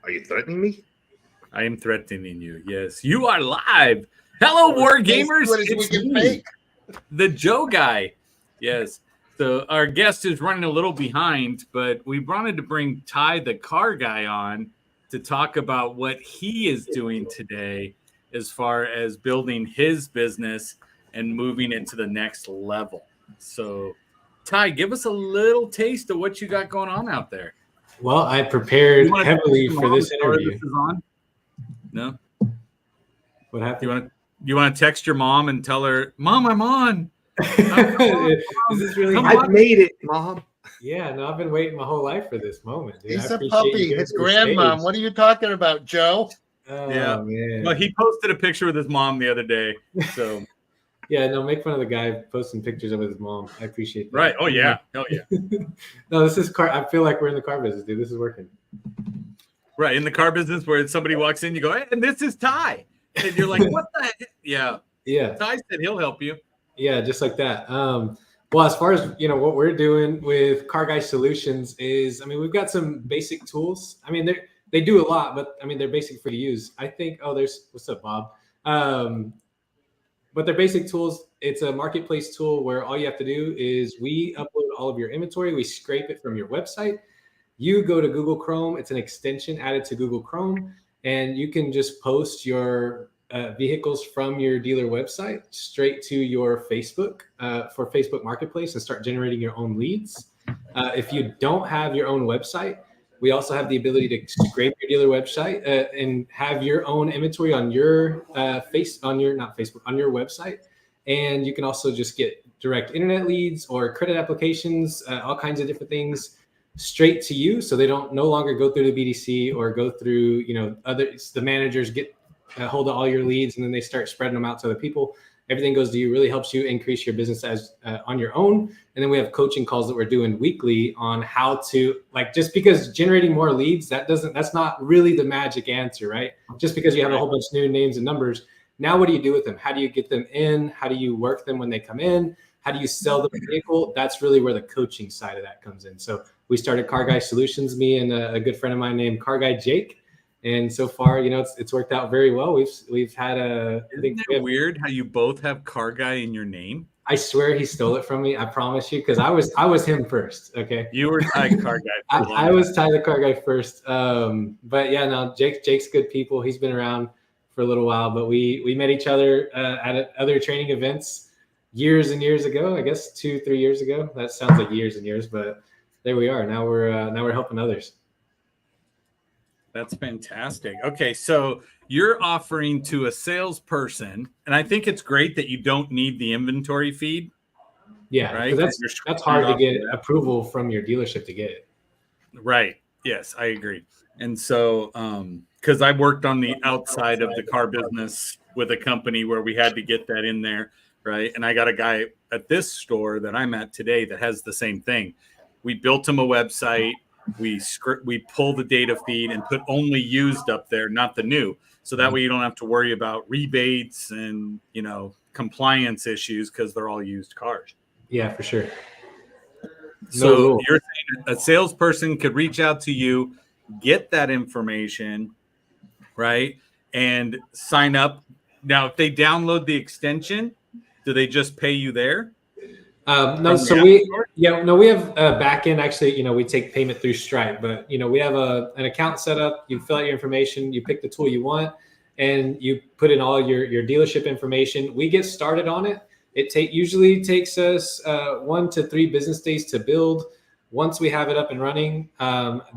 Are you threatening me? I am threatening you. Yes, you are live. Hello, War Gamers. It's me, the Joe guy. Yes. So our guest is running a little behind, but we wanted to bring Ty, the car guy, on to talk about what he is doing today as far as building his business and moving it to the next level. So, Ty, give us a little taste of what you got going on out there. Well, I prepared heavily for this interview. This is on? No? What happened? You want to text your mom and tell her, Mom, I'm on. Is this really? I made it, Mom. Yeah, no, I've been waiting my whole life for this moment. Dude. He's a puppy. His grandmom. What are you talking about, Joe? Oh, yeah. Man. Well, he posted a picture with his mom the other day. So yeah, no, make fun of the guy posting pictures of his mom. I appreciate that. Right. Oh yeah. Oh yeah. No, this is car. I feel like we're in the car business, dude. This is working. Right. In the car business where somebody walks in, you go, hey, and this is Ty. And you're like, what the heck? Yeah. Yeah. Ty said he'll help you. Yeah, just like that. Well, as far as what we're doing with Car Guy Solutions is, we've got some basic tools. They do a lot, but they're basic for you to use. I think. Oh, what's up, Bob? But they're basic tools. It's a marketplace tool where all you have to do is we upload all of your inventory. We scrape it from your website. You go to Google Chrome. It's an extension added to Google Chrome, and you can just post your vehicles from your dealer website straight to your Facebook for Facebook Marketplace and start generating your own leads. If you don't have your own website, we also have the ability to scrape your dealer website and have your own inventory on your on your website. And you can also just get direct internet leads or credit applications, all kinds of different things straight to you. So they no longer go through the BDC or go through, the managers get a hold of all your leads and then they start spreading them out to other people. Everything goes to you, really helps you increase your business as on your own. And then we have coaching calls that we're doing weekly on how to, just because generating more leads, that's not really the magic answer, right? Just because you have a whole bunch of new names and numbers. Now, what do you do with them? How do you get them in? How do you work them when they come in? How do you sell the vehicle? That's really where the coaching side of that comes in. So we started Car Guy Solutions, me and a good friend of mine named Car Guy Jake. And so far, it's worked out very well. We've had Isn't it weird how you both have Car Guy in your name? I swear he stole it from me. I promise you, because I was him first. Okay, you were Ty Car Guy. I was Ty the Car Guy first. But yeah, no, Jake's good people. He's been around for a little while, but we met each other at other training events years and years ago. I guess 2-3 years ago. That sounds like years and years, but there we are. Now we're helping others. That's fantastic. Okay, so you're offering to a salesperson, and I think it's great that you don't need the inventory feed. Yeah, right. That's hard to get approval from your dealership to get it. Right. Yes, I agree. And so, because I worked on the outside of the car business with a company where we had to get that in there, right? And I got a guy at this store that I'm at today that has the same thing. We built him a website. We pull the data feed and put only used up there, not the new. So that way you don't have to worry about rebates and, compliance issues because they're all used cars. Yeah, for sure. So you're saying a salesperson could reach out to you, get that information, right? And sign up. Now, if they download the extension, do they just pay you there? No, so we have a back end. Actually, we take payment through Stripe, but we have an account set up. You fill out your information, you pick the tool you want, and you put in all your dealership information. We get started on it. It usually takes us 1 to 3 business days to build. Once we have it up and running,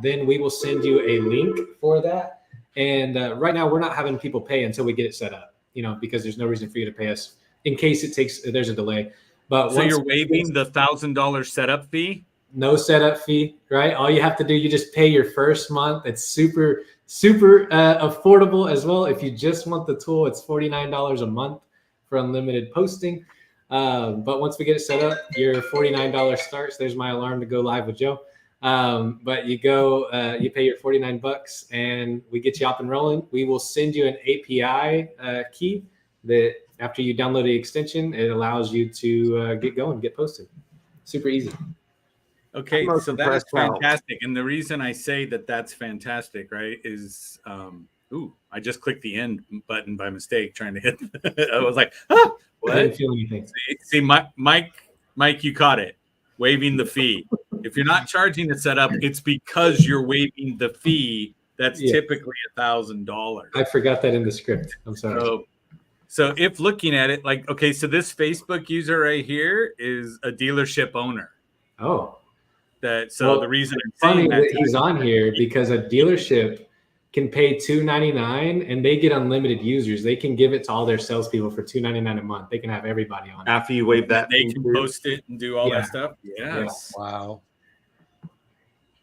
then we will send you a link for that. And right now, we're not having people pay until we get it set up. Because there's no reason for you to pay us in case there's a delay. But so you're waiving the $1,000 setup fee? No setup fee, right? All you have to do, you just pay your first month. It's super, super affordable as well. If you just want the tool, it's $49 a month for unlimited posting. But once we get it set up, your $49 starts. There's my alarm to go live with Joe. But you pay your $49 and we get you up and rolling. We will send you an API key that after you download the extension, it allows you to get going, get posted. Super easy. Okay, I'm most so that is impressed how- fantastic. And the reason I say that that's fantastic, right, is I just clicked the end button by mistake trying to hit. I was like, I what? didn't feel anything. See, Mike, you caught it. Waiving the fee. If you're not charging to set up, it's because you're waiving the fee. That's typically $1,000. I forgot that in the script. I'm sorry. So if looking at it, like, okay, so this Facebook user right here is a dealership owner. Oh, the reason it's funny that he's on here because a dealership can pay $299 and they get unlimited users. They can give it to all their salespeople for $299 a month. They can have everybody on. After you waive that, they can post it and do all that stuff. Yes. Yeah. Wow.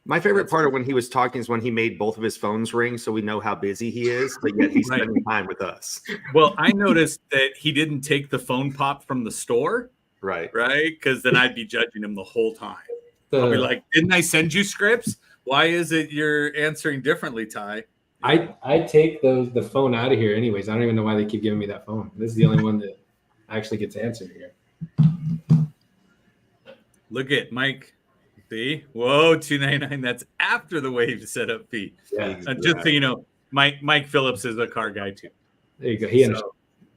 My favorite part of when he was talking is when he made both of his phones ring, so we know how busy he is, but yet he's spending time with us. Well, I noticed that he didn't take the phone pop from the store, right? Because then I'd be judging him the whole time. I'll be like, "Didn't I send you scripts? Why is it you're answering differently, Ty?" I take the phone out of here anyways. I don't even know why they keep giving me that phone. This is the only one that actually gets answered here. Look at Mike. See? Whoa, $299. That's after the wave setup fee. Yeah. Just so you know, Mike Phillips is a car guy too. There you go.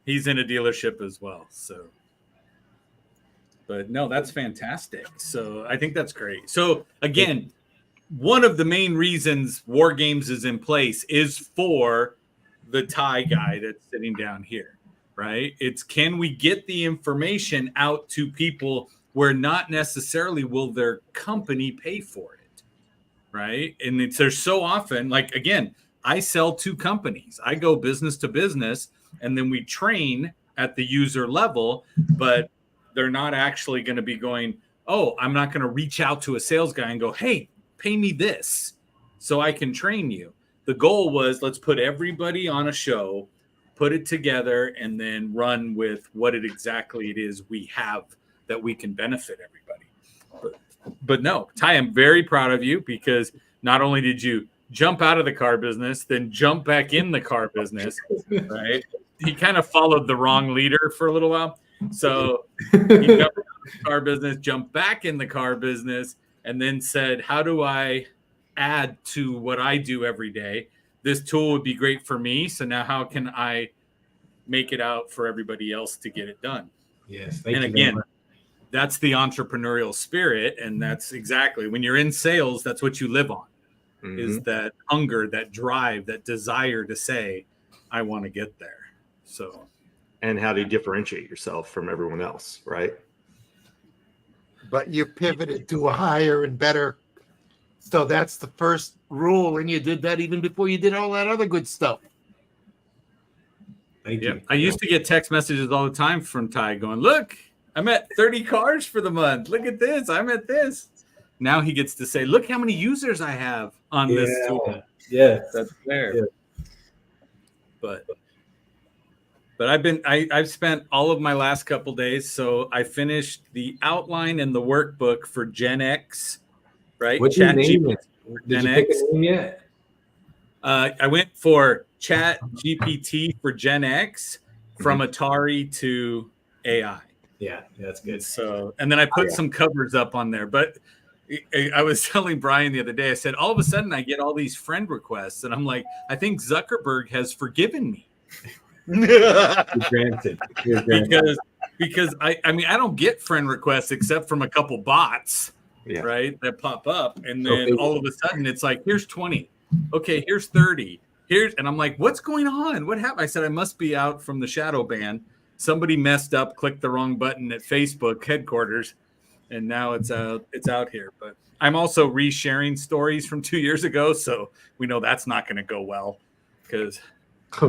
He's in a dealership as well. So, but no, that's fantastic. So I think that's great. So again, one of the main reasons War Games is in place is for the Thai guy that's sitting down here, right? It's can we get the information out to people where not necessarily will their company pay for it, right? And there's so often, like, again, I sell to companies. I go business to business, and then we train at the user level, but they're not actually going to be going, oh, I'm not going to reach out to a sales guy and go, hey, pay me this so I can train you. The goal was let's put everybody on a show, put it together, and then run with what exactly it is we have that we can benefit everybody. But no, Ty, I'm very proud of you because not only did you jump out of the car business, then jump back in the car business, right? He kind of followed the wrong leader for a little while. So he jumped out of the car business, jumped back in the car business, and then said, how do I add to what I do every day? This tool would be great for me. So now how can I make it out for everybody else to get it done? Yes. Thank you again, that's the entrepreneurial spirit. And that's exactly when you're in sales, that's what you live on, is that hunger, that drive, that desire to say, I want to get there. So, and how do you differentiate yourself from everyone else, right? But you pivoted to a higher and better. So that's the first rule. And you did that even before you did all that other good stuff. Thank you. I used to get text messages all the time from Ty going, look, I'm at 30 cars for the month. Look at this. I'm at this. Now he gets to say, look how many users I have on this tool. Yeah. That's fair. Yeah. But I've spent all of my last couple days. So I finished the outline and the workbook for Gen X, right? What'd you name it? Did you pick a name yet? I went for Chat GPT for Gen X from Atari to AI. Yeah, that's good. So, and then I put some covers up on there, but I was telling Brian the other day, I said, all of a sudden I get all these friend requests and I'm like, I think Zuckerberg has forgiven me. You're granted. Because I mean, I don't get friend requests except from a couple bots, right? That pop up. And then all of a sudden it's like, here's 20. Okay, here's 30. And I'm like, what's going on? What happened? I said, I must be out from the shadow ban. Somebody messed up, clicked the wrong button at Facebook headquarters, and now it's out here. But I'm also resharing stories from 2 years ago, so we know that's not going to go well because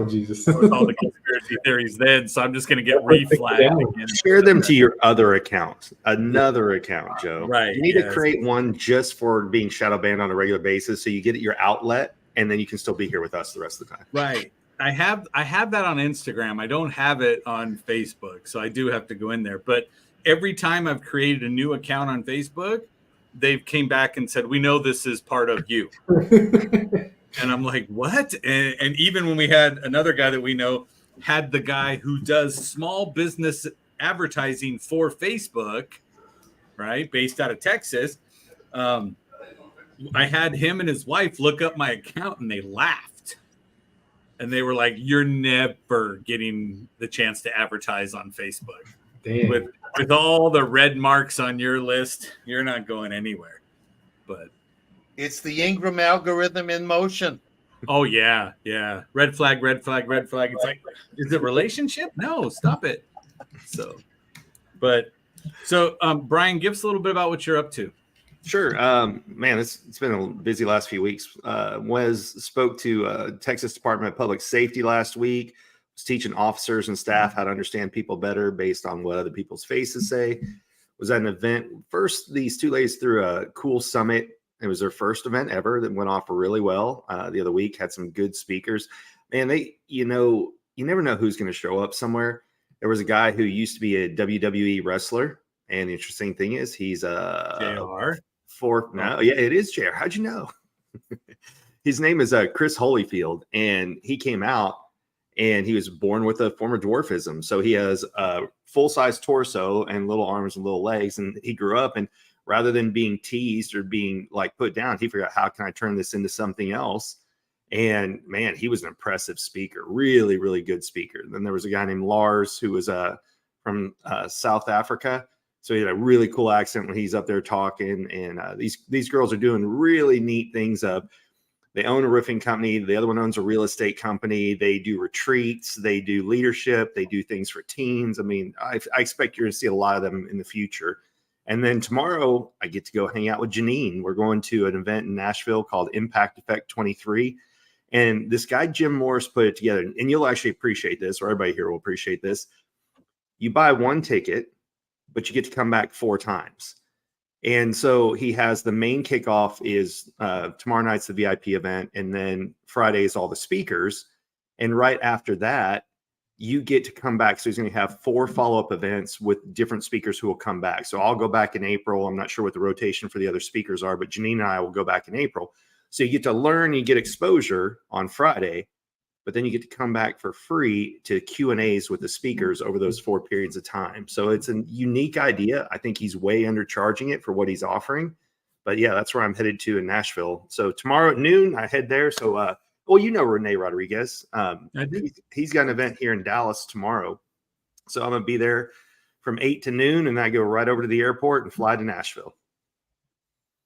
Jesus, with all the conspiracy theories then. So I'm just going to get reflagged. Share them to your other account, another account, Joe. Right. You need to create one just for being shadow banned on a regular basis, so you get your outlet, and then you can still be here with us the rest of the time. Right. I have that on Instagram. I don't have it on Facebook, so I do have to go in there. But every time I've created a new account on Facebook, they've came back and said, we know this is part of you. And I'm like, what? And even when we had another guy that we know had the guy who does small business advertising for Facebook, right, based out of Texas, I had him and his wife look up my account, and they laughed. And they were like, "You're never getting the chance to advertise on Facebook. Damn. With all the red marks on your list, you're not going anywhere." But It's the Ingram algorithm in motion. oh yeah, yeah. Red flag, red flag, red flag. It's like, is it relationship? No, stop it. So Brian, give us a little bit about what you're up to. Sure. Man, it's been a busy last few weeks. Wes spoke to Texas Department of Public Safety last week. Was teaching officers and staff how to understand people better based on what other people's faces say. Was at an event. First, these two ladies threw a cool summit. It was their first event ever that went off really well. The other week had some good speakers. Man, you never know who's going to show up somewhere. There was a guy who used to be a WWE wrestler. And the interesting thing is he's a JR. It is JR. How'd you know? His name is Chris Holyfield, and he came out and he was born with a form of dwarfism. So he has a full-size torso and little arms and little legs. And he grew up, and rather than being teased or being like put down, he figured out, how can I turn this into something else? And man, he was an impressive speaker, really, really good speaker. Then there was a guy named Lars who was from South Africa. So he had a really cool accent when he's up there talking. And these girls are doing really neat things. They own a roofing company. The other one owns a real estate company. They do retreats. They do leadership. They do things for teens. I mean, I expect you're going to see a lot of them in the future. And then tomorrow, I get to go hang out with Janine. We're going to an event in Nashville called Impact Effect 23. And this guy, Jim Morris, put it together. And you'll actually appreciate this, or everybody here will appreciate this. You buy one ticket, but you get to come back 4 times. And so he has the main kickoff is tomorrow night's the VIP event. And then Friday is all the speakers. And right after that, you get to come back. So he's going to have 4 follow-up events with different speakers who will come back. So I'll go back in April. I'm not sure what the rotation for the other speakers are, but Janine and I will go back in April. So you get to learn, you get exposure on Friday, but then you get to come back for free to Q&As with the speakers over those 4 periods of time. So it's a unique idea. I think he's way undercharging it for what he's offering. But yeah, that's where I'm headed to in Nashville. So tomorrow at noon, I head there. So, you know Rene Rodriguez. He's got an event here in Dallas tomorrow. So I'm going to be there from 8 to noon, and I go right over to the airport and fly to Nashville.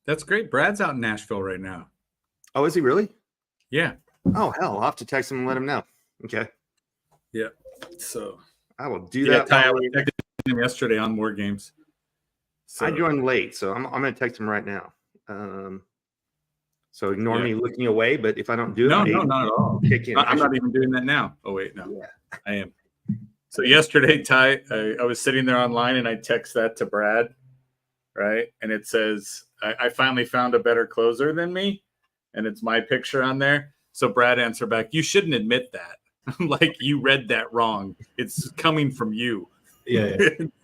That's great. Brad's out in Nashville right now. Oh, is he really? Yeah. Oh, hell, I'll have to text him and let him know. Okay. Yeah. So I will do that. I texted him yesterday on War Games. So I joined late, so I'm going to text him right now. So ignore me looking away, but if I don't do it, no, not at all. I'm not even doing that now. Oh, wait, no. Yeah. I am. So yesterday, Ty, I was sitting there online and I text that to Brad, right? And it says, I finally found a better closer than me. And it's my picture on there. So Brad answered back, "You shouldn't admit that." I'm like, "You read that wrong. It's coming from you." Yeah.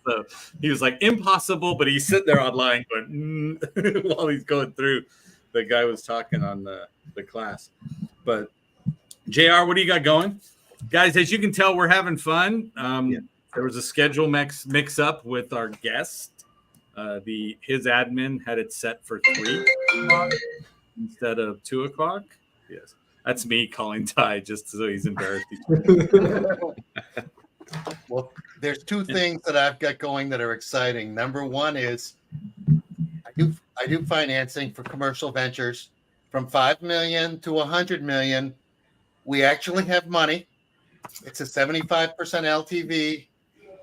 So he was like, "Impossible," but he's sitting there online going, while he's going through. The guy was talking on the class. But JR, what do you got going? Guys, as you can tell, we're having fun. There was a schedule mix up with our guest. His admin had it set for 3 o'clock instead of 2 o'clock. Yes. That's me calling Ty just so he's embarrassed. Well, there's 2 things that I've got going that are exciting. Number one is I do financing for commercial ventures from 5 million to 100 million. We actually have money. It's a 75% LTV,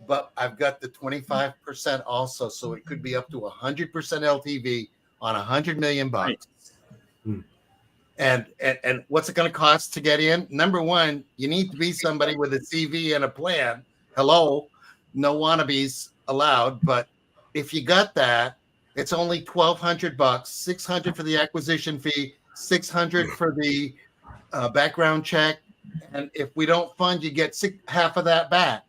but I've got the 25% also, so it could be up to 100% LTV on $100 million bucks. Right. And what's it going to cost to get in? Number one, you need to be somebody with a CV and a plan. Hello, no wannabes allowed. But if you got that, it's only $1,200, $600 for the acquisition fee, $600 for the background check, and if we don't fund, you get half of that back.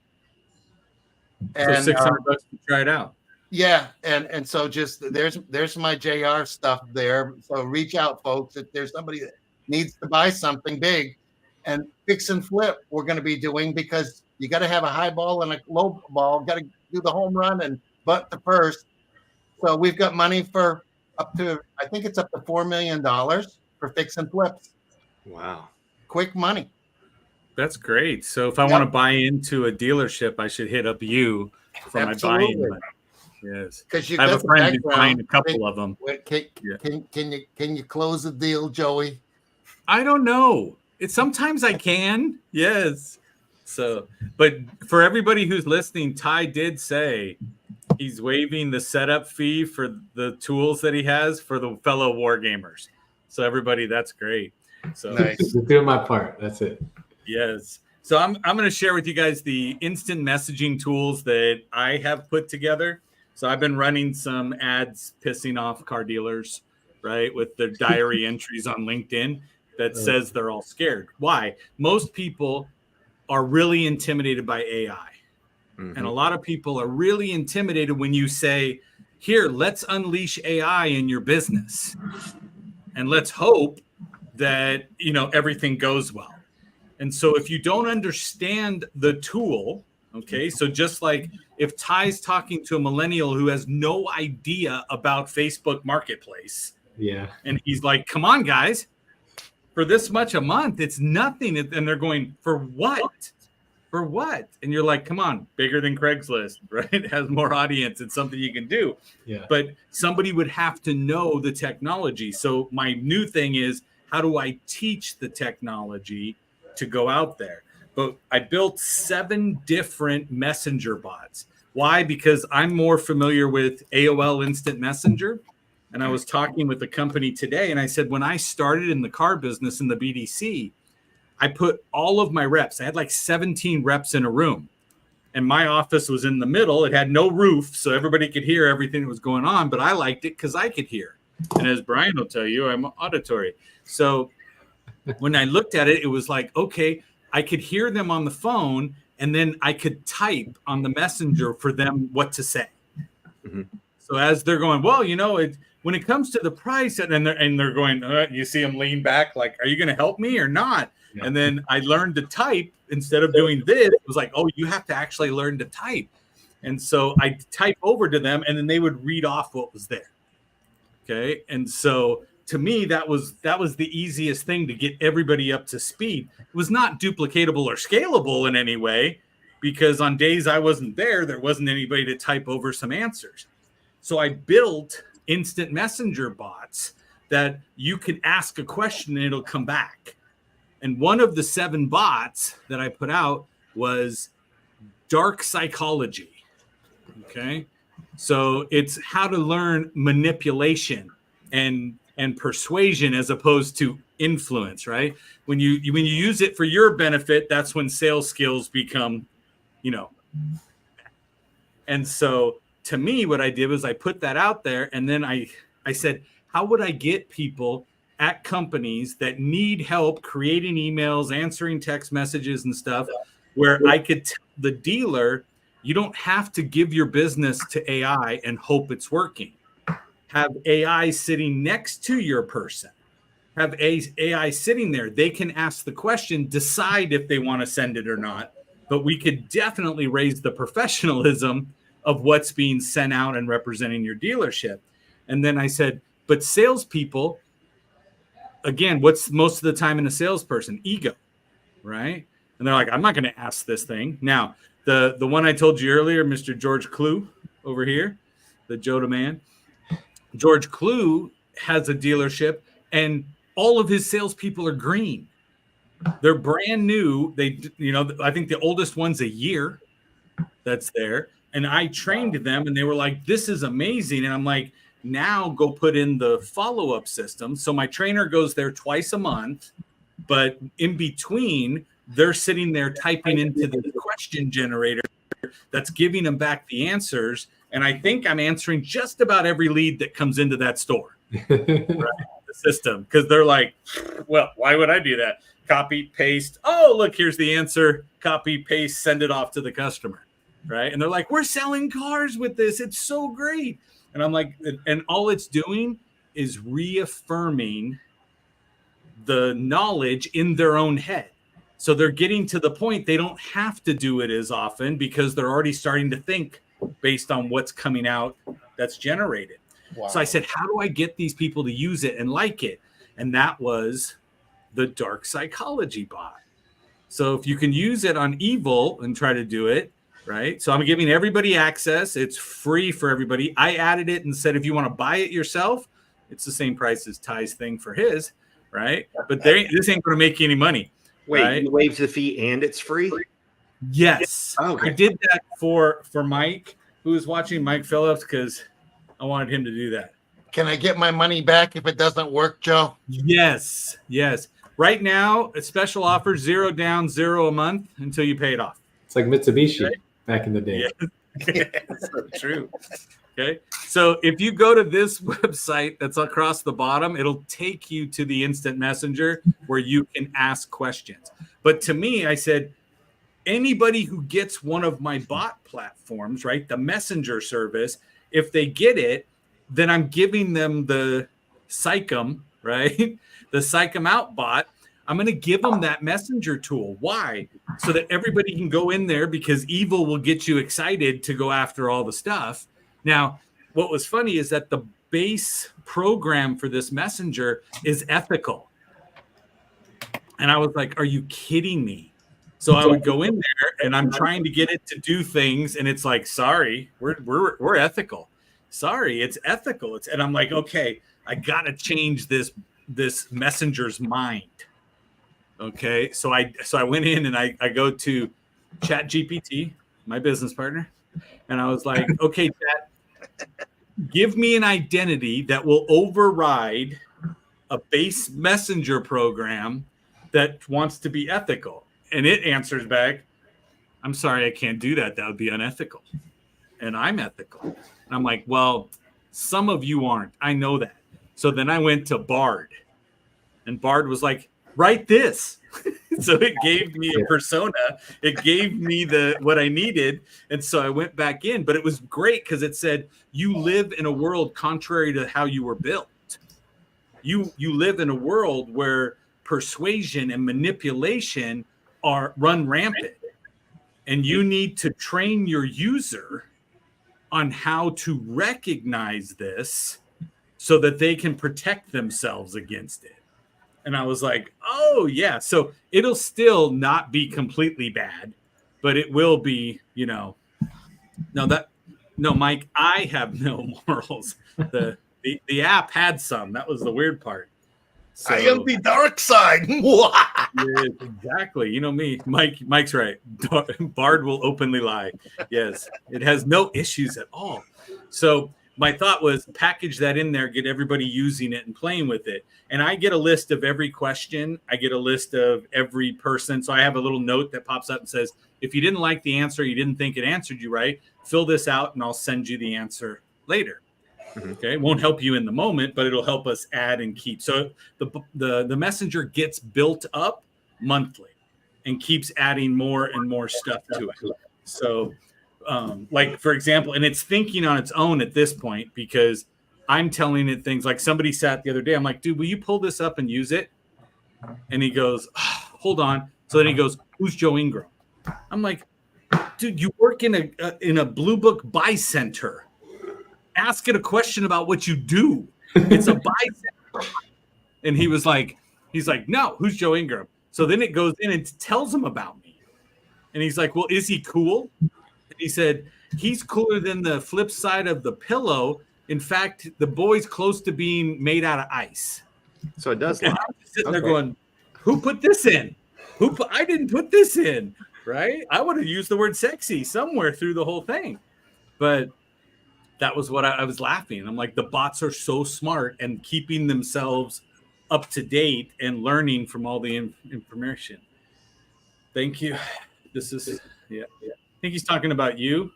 And so $600 to try it out. Yeah, and so just there's my JR stuff there. So reach out, folks, if there's somebody that needs to buy something big. And fix and flip we're going to be doing, because you got to have a high ball and a low ball. Got to do the home run and butt the first. So we've got money for I think it's up to $4 million for fix and flips. Wow. Quick money. That's great. So if I want to buy into a delership, I should hit up you for my buy-in. Yes. Because you I have got a friend the who's buying a couple of them. Can you close the deal, Joey? I don't know. Sometimes I can. Yes. So, but for everybody who's listening, Ty did say he's waiving the setup fee for the tools that he has for the fellow war gamers. So everybody, that's great. So nice. Just doing my part. That's it. Yes. So I'm going to share with you guys the instant messaging tools that I have put together. So I've been running some ads pissing off car dealers, right, with their diary entries on LinkedIn that says they're all scared. Why? Most people are really intimidated by AI. Mm-hmm. And a lot of people are really intimidated when you say, here, let's unleash AI in your business. And let's hope that, everything goes well. And so if you don't understand the tool, okay, so just like if Ty's talking to a millennial who has no idea about Facebook Marketplace, and he's like, come on, guys, for this much a month, it's nothing. And they're going, for what? For what? And you're like, come on, bigger than Craigslist, right? It has more audience. It's something you can do. Yeah. But somebody would have to know the technology. So my new thing is, how do I teach the technology to go out there? But I built 7 different messenger bots. Why? Because I'm more familiar with AOL Instant Messenger. And I was talking with the company today, and I said, when I started in the car business in the BDC, I put all of my reps. I had like 17 reps in a room. And my office was in the middle. It had no roof, so everybody could hear everything that was going on. But I liked it because I could hear. And as Brian will tell you, I'm auditory. So when I looked at it, it was like, okay, I could hear them on the phone, and then I could type on the messenger for them what to say. Mm-hmm. So as they're going, well, when it comes to the price, and they're going, you see them lean back, like, are you going to help me or not? Yeah. And then I learned to type instead of doing this. It was like, oh, you have to actually learn to type. And so I type over to them, and then they would read off what was there. Okay. And so to me, that was the easiest thing to get everybody up to speed. It was not duplicatable or scalable in any way, because on days I wasn't there wasn't anybody to type over some answers. So I built instant messenger bots that you can ask a question and it'll come back. And one of the 7 bots that I put out was dark psychology. Okay. So it's how to learn manipulation and persuasion as opposed to influence, right? When you use it for your benefit, that's when sales skills become, And so to me, what I did was I put that out there, and then I said, how would I get people at companies that need help creating emails, answering text messages and stuff, where I could tell the dealer, you don't have to give your business to AI and hope it's working. Have AI sitting next to your person. Have AI sitting there. They can ask the question, decide if they want to send it or not. But we could definitely raise the professionalism of what's being sent out and representing your dealership. And then I said, but salespeople, again, what's most of the time in a salesperson? Ego, right? And they're like, I'm not going to ask this thing. Now, the one I told you earlier, Mr. George Clue over here, the Joda man, George Clue has a dealership, and all of his salespeople are green. They're brand new. I think the oldest one's a year that's there. And I trained them, and they were like, this is amazing. And I'm like, now go put in the follow-up system. So my trainer goes there twice a month, but in between, they're sitting there typing into the question generator that's giving them back the answers. And I think I'm answering just about every lead that comes into that store, right? The system. Because they're like, well, why would I do that? Copy, paste. Oh, look, here's the answer. Copy, paste, send it off to the customer, right? And they're like, we're selling cars with this. It's so great. And I'm like, and all it's doing is reaffirming the knowledge in their own head. So they're getting to the point they don't have to do it as often because they're already starting to think based on what's coming out that's generated. Wow. So I said, how do I get these people to use it and like it? And that was the dark psychology bot. So if you can use it on evil and try to do it, right? So I'm giving everybody access. It's free for everybody. I added it and said, if you want to buy it yourself, it's the same price as Ty's thing for his, right? But this ain't going to make you any money. Wait, right? you waived the fee and it's free? Yes. Oh, okay. I did that for Mike, who was watching, Mike Phillips, because I wanted him to do that. Can I get my money back if it doesn't work, Joe? Yes. Right now, a special offer, 0 down, 0 a month until you pay it off. It's like Mitsubishi back in the day. Yeah. So true. Okay. So if you go to this website that's across the bottom, it'll take you to the instant messenger where you can ask questions. But to me, I said, anybody who gets one of my bot platforms, right, the messenger service, if they get it, then I'm giving them the Psychum, right? The Psychum out bot. I'm going to give them that messenger tool. Why? So that everybody can go in there, because evil will get you excited to go after all the stuff. Now, what was funny is that the base program for this messenger is ethical. And I was like, are you kidding me? So I would go in there and I'm trying to get it to do things. And it's like, sorry, we're ethical. Sorry, it's ethical. And I'm like, okay, I got to change this messenger's mind. Okay. So I went in and I go to ChatGPT, my business partner. And I was like, okay, Chat, give me an identity that will override a base messenger program that wants to be ethical. And it answers back, I'm sorry, I can't do that. That would be unethical. And I'm ethical. And I'm like, well, some of you aren't. I know that. So then I went to Bard. And Bard was like, write this. So it gave me a persona. It gave me what I needed. And so I went back in. But it was great because it said, you live in a world contrary to how you were built. You live in a world where persuasion and manipulation run rampant. And you need to train your user on how to recognize this so that they can protect themselves against it. And I was like, oh, yeah. So it'll still not be completely bad, but it will be, no, Mike, I have no morals. The app had some. That was the weird part. So, I am the dark side. yes, exactly. You know me. Mike's right. Bard will openly lie. Yes. It has no issues at all. So my thought was package that in there, get everybody using it and playing with it. And I get a list of every question. I get a list of every person. So I have a little note that pops up and says, if you didn't like the answer, you didn't think it answered you right, fill this out and I'll send you the answer later. Okay, it won't help you in the moment, but it'll help us add and keep. So the messenger gets built up monthly and keeps adding more and more stuff to it. So like, for example, and it's thinking on its own at this point, because I'm telling it things like somebody sat the other day. I'm like, dude, will you pull this up and use it? And he goes, hold on. So then he goes, who's Joe Ingram? I'm like, dude, you work in a Blue Book buy center. Ask it a question about what you do. It's a buy center. And he's like, no, who's Joe Ingram? So then it goes in and tells him about me. And he's like, well, is he cool? And he said, he's cooler than the flip side of the pillow. In fact, the boy's close to being made out of ice. So it does. And I'm sitting there going, who put this in? I didn't put this in, right? I would have used the word sexy somewhere through the whole thing. But that was what I was laughing. I'm like, the bots are so smart and keeping themselves up to date and learning from all the information. Thank you. This is, yeah. I think he's talking about you.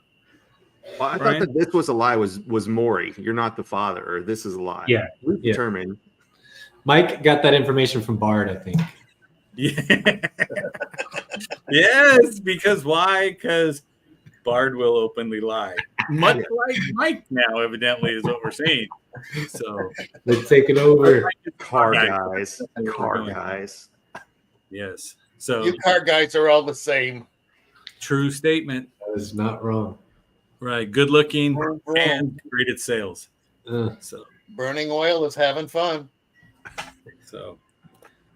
Well, I thought that this was a lie. Was Maury? You're not the father, or this is a lie. Yeah, we've determined. Mike got that information from Bard, I think. Yeah. Yes, because why? Because Bard will openly lie. Much like Mike now, evidently, is what we're saying. So let's take it over. Car guys. Yes. So you car guys are all the same. True statement. That is not wrong. Right. Good looking and great at sales. So burning oil is having fun. So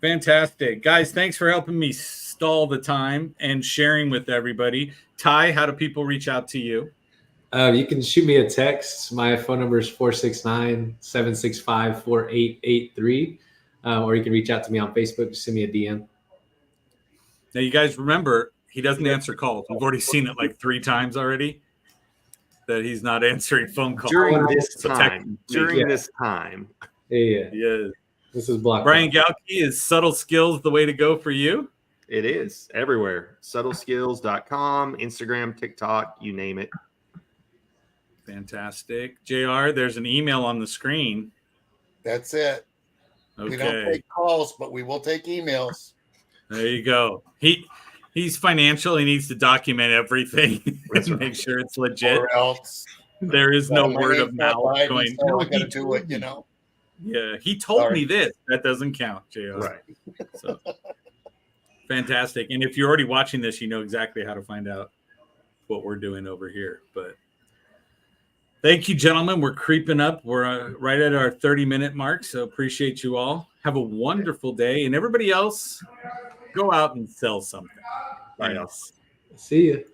fantastic. Guys, thanks for helping me stall the time and sharing with everybody. Ty, how do people reach out to you? You can shoot me a text. My phone number is 469-765-4883. Or you can reach out to me on Facebook. Just send me a DM. Now, you guys remember, he doesn't answer calls. We've already seen it like 3 times already that he's not answering phone calls. During this time. Yeah. This is blocked. Brian Galke, is Subtle Skills the way to go for you? It is everywhere. Subtleskills.com, Instagram, TikTok, you name it. Fantastic. JR, there's an email on the screen. That's it. Okay. We don't take calls, but we will take emails. There you go. He's financial. He needs to document everything and make sure it's legit. Or else there is no word of mouth going. No, I got to do it, you know. Yeah, he told me this. That doesn't count, JR. Right. So fantastic. And if you're already watching this, you know exactly how to find out what we're doing over here. But thank you, gentlemen. We're creeping up. We're right at our 30-minute mark. So appreciate you all. Have a wonderful day. And everybody else, go out and sell something. Bye. Yes. See you.